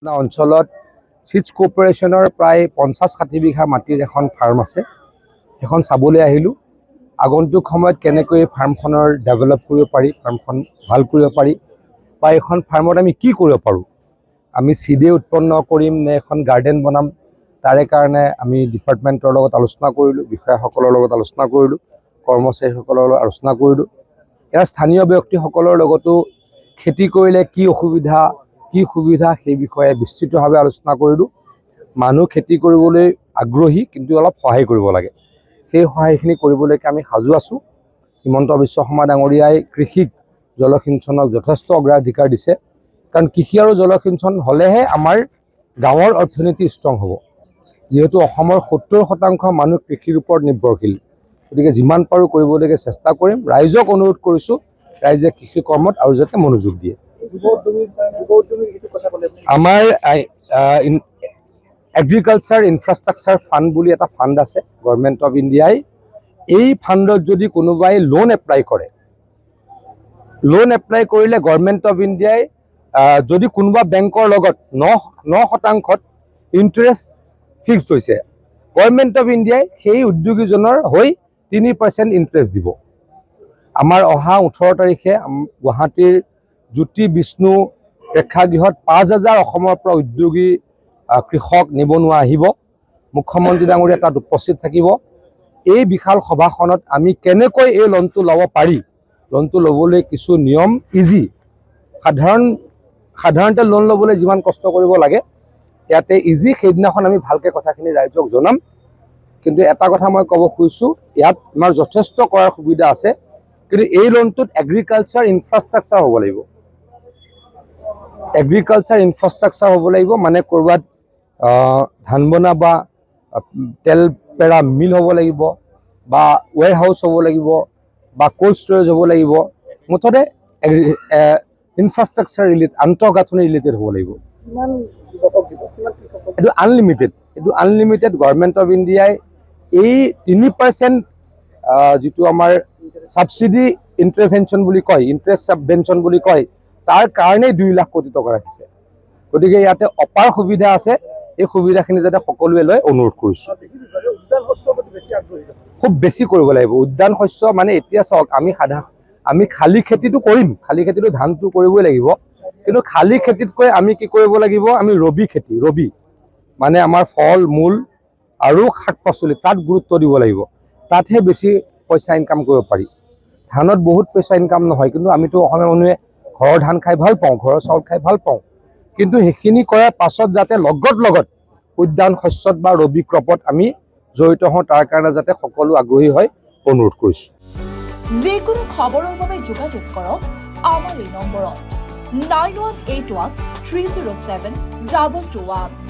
অঞ্চলত চিটছ কৰ্পৰেশ্যনৰ প্ৰায় 50-60 বিঘা মাটিৰ এখন ফাৰ্ম আছে। এখন চাবলৈ আহিলোঁ। আগন্তুক সময়ত কেনেকৈ ফাৰ্মখনৰ ডেভেলপ কৰিব পাৰি, ফাৰ্মখন ভাল কৰিব পাৰি, বা এখন ফাৰ্মত আমি কি কৰিব পাৰোঁ। আমি চিডে উৎপন্ন কৰিম নে এখন গাৰ্ডেন বনাম, তাৰে কাৰণে আমি ডিপাৰ্টমেণ্টৰ লগত আলোচনা কৰিলোঁ, বিষয়াসকলৰ লগত আলোচনা কৰিলোঁ, কৰ্মচাৰীসকলৰ লগত আলোচনা কৰিলোঁ। ইয়াৰ স্থানীয় ব্যক্তিসকলৰ লগতো খেতি কৰিলে কি অসুবিধা, কি সুবিধা সেই বিষয়ে বিস্তৃতভাৱে আলোচনা কৰিলোঁ। মানুহ খেতি কৰিবলৈ আগ্ৰহী, কিন্তু অলপ সহায় কৰিব লাগে। সেই সহায়খিনি কৰিবলৈকে আমি সাজু আছোঁ। হিমন্ত বিশ্ব শৰ্মা ডাঙৰীয়াই কৃষিক জলসিঞ্চনক যথেষ্ট অগ্ৰাধিকাৰ দিছে, কাৰণ কৃষি আৰু জলসিঞ্চন হ'লেহে আমাৰ গাঁৱৰ অৰ্থনীতি ষ্ট্ৰং হ'ব। যিহেতু অসমৰ 70% মানুহ কৃষিৰ ওপৰত নিৰ্ভৰশীল, গতিকে যিমান পাৰোঁ কৰিবলৈকে চেষ্টা কৰিম। ৰাইজক অনুৰোধ কৰিছোঁ, ৰাইজে কৃষি কৰ্মত আৰু যাতে মনোযোগ দিয়ে। আমাৰ এগ্ৰিকালচাৰ ইনফ্ৰাষ্ট্ৰাকচাৰ ফাণ্ড বুলি এটা ফাণ্ড আছে গভৰ্ণমেণ্ট অফ ইণ্ডিয়াই। এই ফাণ্ডত যদি কোনোবাই লোন এপ্লাই কৰে, লোন এপ্লাই কৰিলে গভৰ্ণমেণ্ট অফ ইণ্ডিয়াই যদি কোনোবা বেংকৰ লগত 9% ইণ্টাৰেষ্ট ফিক্স হৈছে, গভৰ্ণমেণ্ট অফ ইণ্ডিয়াই সেই উদ্যোগীজনৰ হৈ 3% ইণ্টাৰেষ্ট দিব। আমাৰ অহা 18 তাৰিখে গুৱাহাটীৰ জ্যোতি বিষ্ণু প্ৰেক্ষাগৃহত 5000 অসমৰ পৰা উদ্যোগী কৃষক নিবনুৱা আহিব। মুখ্যমন্ত্ৰী ডাঙৰীয়া তাত উপস্থিত থাকিব। এই বিশাল সভাখনত আমি কেনেকৈ এই লোনটো ল'ব পাৰি, লোনটো ল'বলৈ কিছু নিয়ম ইজি, সাধাৰণতে লোন ল'বলৈ যিমান কষ্ট কৰিব লাগে ইয়াতে ইজি, সেইদিনাখন আমি ভালকৈ কথাখিনি ৰাইজক জনাম। কিন্তু এটা কথা মই ক'ব খুজিছোঁ, ইয়াত আমাৰ যথেষ্ট কৰাৰ সুবিধা আছে, কিন্তু এই লোনটোত এগ্ৰিকালচাৰ ইনফ্ৰাষ্ট্ৰাকচাৰ হ'ব লাগিব। এগ্ৰিকালচাৰ ইনফ্ৰাষ্ট্ৰাকচাৰ হ'ব লাগিব, মানে ক'ৰবাত ধান বনা বা তেল পেৰা মিল হ'ব লাগিব, বা ৱেৰ হাউচ হ'ব লাগিব, বা কোল্ড ষ্ট'ৰেজ হ'ব লাগিব। মুঠতে ইনফ্ৰাষ্ট্ৰাকচাৰ আন্তঃগাঁথনি ৰিলেটেড হ'ব লাগিব। এইটো আনলিমিটেড গভৰ্ণমেণ্ট অফ ইণ্ডিয়াই এই 3% যিটো আমাৰ ছাবচিডি ইণ্টাৰভেনশ্যন বুলি কয়, ইণ্টাৰেষ্ট ছাবভেনশ্যন বুলি কয়, তাৰ কাৰণেই 2 লাখ কোটি টকা ৰাখিছে। গতিকে ইয়াতে অপাৰ সুবিধা আছে, এই সুবিধাখিনি যাতে সকলোৱে লয় অনুৰোধ কৰিছোঁ। খুব বেছি কৰিব লাগিব উদ্যান শস্য। মানে এতিয়া চাওক, আমি খালী খেতিটো কৰিম, খালী খেতিটো ধানটো কৰিবই লাগিব, কিন্তু খালী খেতিতকৈ আমি কি কৰিব লাগিব, আমি ৰবি খেতি, মানে আমাৰ ফল মূল আৰু শাক পাচলি, তাত গুৰুত্ব দিব লাগিব। তাতহে বেছি পইচা ইনকাম কৰিব পাৰি। ধানত বহুত পইচা ইনকাম নহয়, কিন্তু আমিতো অসমীয়া মানুহে ঘৰৰ ধান খাই ভাল পাওঁ, ঘৰৰ চাউল খাই ভাল পাওঁ, কিন্তু সেইখিনি কৰাৰ পাছত যাতে লগত উদ্যান শস্যত বা ৰবি ক্ৰপত আমি জড়িত হওঁ, তাৰ কাৰণে যাতে সকলো আগ্ৰহী হয় অনুৰোধ কৰিছোঁ। যিকোনো খবৰৰ বাবে যোগাযোগ কৰক আমাৰ এই নম্বৰত 9181 307 221।